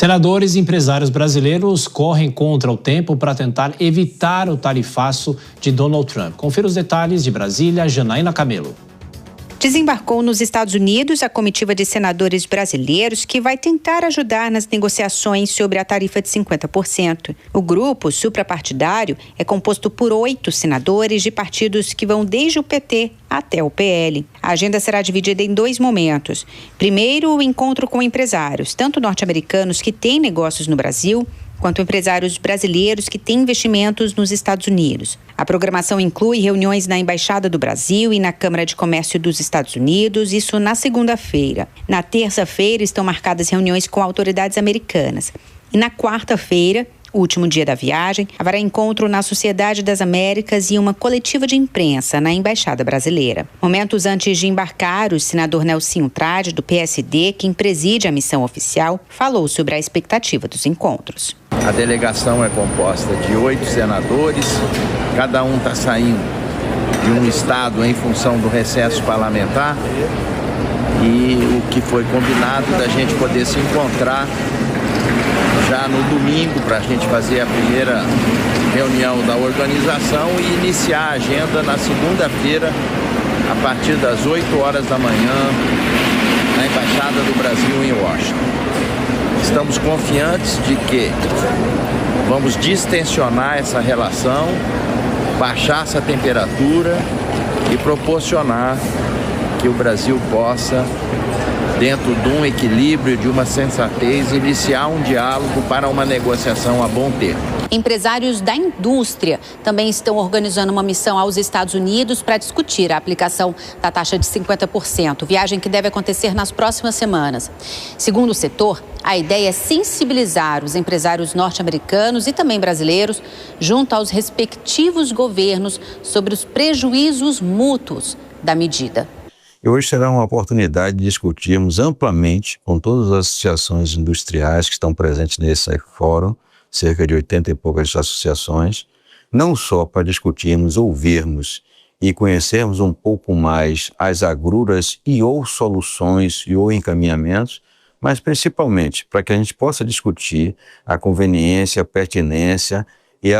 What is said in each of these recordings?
Senadores e empresários brasileiros correm contra o tempo para tentar evitar o tarifaço de Donald Trump. Confira os detalhes de Brasília, Janaína Camelo. Desembarcou nos Estados Unidos a comitiva de senadores brasileiros que vai tentar ajudar nas negociações sobre a tarifa de 50%. O grupo suprapartidário é composto por 8 senadores de partidos que vão desde o PT até o PL. A agenda será dividida em 2 momentos. Primeiro, o encontro com empresários, tanto norte-americanos que têm negócios no Brasil, quanto empresários brasileiros que têm investimentos nos Estados Unidos. A programação inclui reuniões na Embaixada do Brasil e na Câmara de Comércio dos Estados Unidos, isso na segunda-feira. Na terça-feira estão marcadas reuniões com autoridades americanas. E na quarta-feira, o último dia da viagem, haverá encontro na Sociedade das Américas e uma coletiva de imprensa na Embaixada Brasileira. Momentos antes de embarcar, o senador Nelsinho Trade, do PSD, quem preside a missão oficial, falou sobre a expectativa dos encontros. A delegação é composta de 8 senadores, cada um está saindo de um estado em função do recesso parlamentar e o que foi combinado da gente poder se encontrar já no domingo para a gente fazer a primeira reunião da organização e iniciar a agenda na segunda-feira a partir das 8 horas da manhã na Embaixada do Brasil em Washington. Estamos confiantes de que vamos distensionar essa relação, baixar essa temperatura e proporcionar que o Brasil possa, dentro de um equilíbrio, de uma sensatez, iniciar um diálogo para uma negociação a bom termo. Empresários da indústria também estão organizando uma missão aos Estados Unidos para discutir a aplicação da taxa de 50%, viagem que deve acontecer nas próximas semanas. Segundo o setor, a ideia é sensibilizar os empresários norte-americanos e também brasileiros junto aos respectivos governos sobre os prejuízos mútuos da medida. E hoje será uma oportunidade de discutirmos amplamente com todas as associações industriais que estão presentes nesse fórum, cerca de 80 e poucas associações, não só para discutirmos, ouvirmos e conhecermos um pouco mais as agruras e ou soluções e ou encaminhamentos, mas principalmente para que a gente possa discutir a conveniência, a pertinência e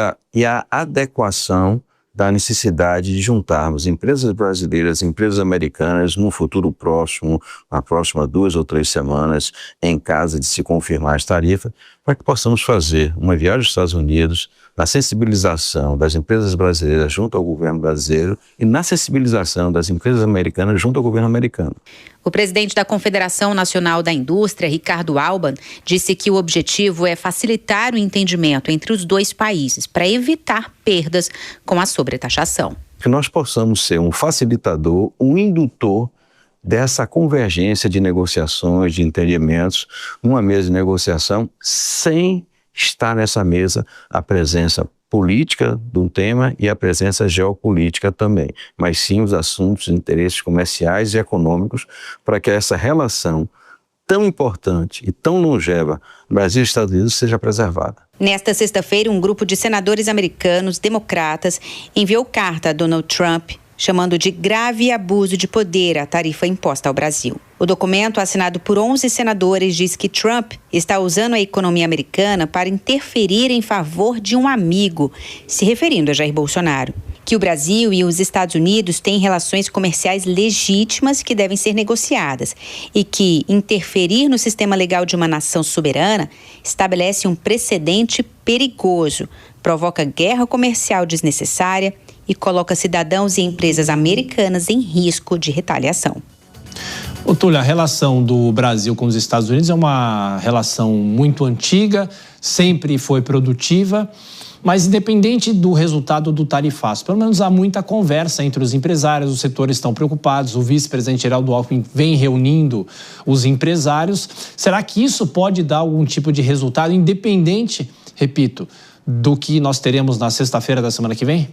a adequação da necessidade de juntarmos empresas brasileiras e empresas americanas num futuro próximo, na próxima 2 ou 3 semanas, em caso de se confirmar as tarifas, para que possamos fazer uma viagem aos Estados Unidos na sensibilização das empresas brasileiras junto ao governo brasileiro e na sensibilização das empresas americanas junto ao governo americano. O presidente da Confederação Nacional da Indústria, Ricardo Alban, disse que o objetivo é facilitar o entendimento entre os 2 países para evitar perdas com a sobretaxação. Que nós possamos ser um facilitador, um indutor dessa convergência de negociações, de entendimentos, numa mesa de negociação, sem estar nessa mesa a presença política de um tema e a presença geopolítica também, mas sim os assuntos de interesses comerciais e econômicos para que essa relação tão importante e tão longeva Brasil e Estados Unidos seja preservada. Nesta sexta-feira, um grupo de senadores americanos democratas enviou carta a Donald Trump chamando de grave abuso de poder a tarifa imposta ao Brasil. O documento, assinado por 11 senadores, diz que Trump está usando a economia americana para interferir em favor de um amigo, se referindo a Jair Bolsonaro. Que o Brasil e os Estados Unidos têm relações comerciais legítimas que devem ser negociadas e que interferir no sistema legal de uma nação soberana estabelece um precedente perigoso, provoca guerra comercial desnecessária e coloca cidadãos e empresas americanas em risco de retaliação. Ô, Túlio, a relação do Brasil com os Estados Unidos é uma relação muito antiga, sempre foi produtiva, mas independente do resultado do tarifaço, pelo menos há muita conversa entre os empresários, os setores estão preocupados, o vice-presidente Geraldo Alckmin vem reunindo os empresários. Será que isso pode dar algum tipo de resultado, independente, repito, do que nós teremos na sexta-feira da semana que vem?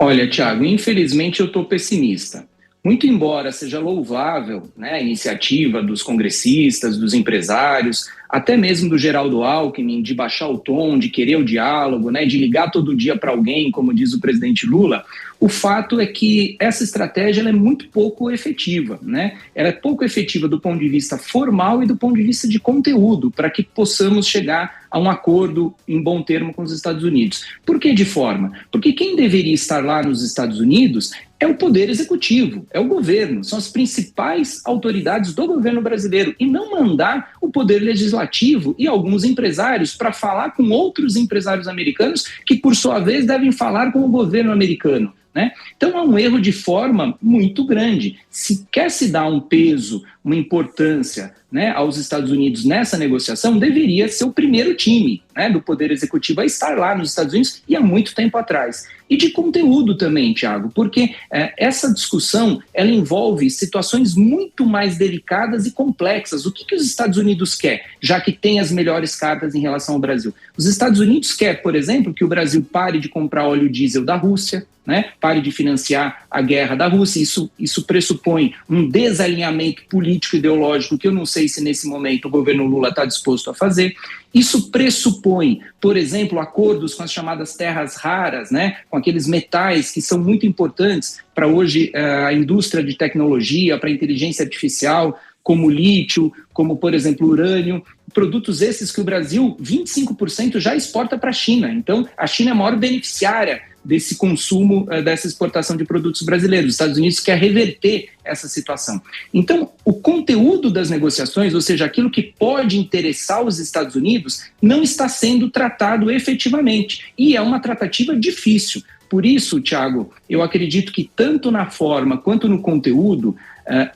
Olha, Thiago, infelizmente eu estou pessimista. Muito embora seja louvável, né, a iniciativa dos congressistas, dos empresários, até mesmo do Geraldo Alckmin, de baixar o tom, de querer o diálogo, né, de ligar todo dia para alguém, como diz o presidente Lula, O fato é que essa estratégia ela é muito pouco efetiva, né? Ela é pouco efetiva do ponto de vista formal e do ponto de vista de conteúdo, para que possamos chegar a um acordo em bom termo com os Estados Unidos. Por que de forma? Porque quem deveria estar lá nos Estados Unidos é o poder executivo, é o governo, são as principais autoridades do governo brasileiro, e não mandar o poder legislativo e alguns empresários para falar com outros empresários americanos que, por sua vez, devem falar com o governo americano, né? Então é um erro de forma muito grande. Se quer se dar um peso, uma importância, né, aos Estados Unidos nessa negociação, deveria ser o primeiro time, né, do Poder Executivo a estar lá nos Estados Unidos e há muito tempo atrás. E de conteúdo também, Thiago, porque essa discussão ela envolve situações muito mais delicadas e complexas. O que os Estados Unidos quer, já que tem as melhores cartas em relação ao Brasil? Os Estados Unidos quer, por exemplo, que o Brasil pare de comprar óleo diesel da Rússia, né, pare de financiar a guerra da Rússia. Isso pressupõe um desalinhamento político e ideológico que eu não sei se nesse momento o governo Lula está disposto a fazer. Isso pressupõe, por exemplo, acordos com as chamadas terras raras, né, com aqueles metais que são muito importantes para hoje a indústria de tecnologia, para a inteligência artificial, como lítio, como, por exemplo, urânio, produtos esses que o Brasil, 25% já exporta para a China. Então, a China é a maior beneficiária desse consumo, dessa exportação de produtos brasileiros. Os Estados Unidos quer reverter essa situação. Então, o conteúdo das negociações, ou seja, aquilo que pode interessar os Estados Unidos, não está sendo tratado efetivamente. E é uma tratativa difícil. Por isso, Thiago, eu acredito que tanto na forma quanto no conteúdo,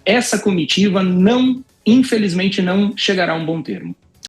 essa comitiva infelizmente não chegará a um bom termo.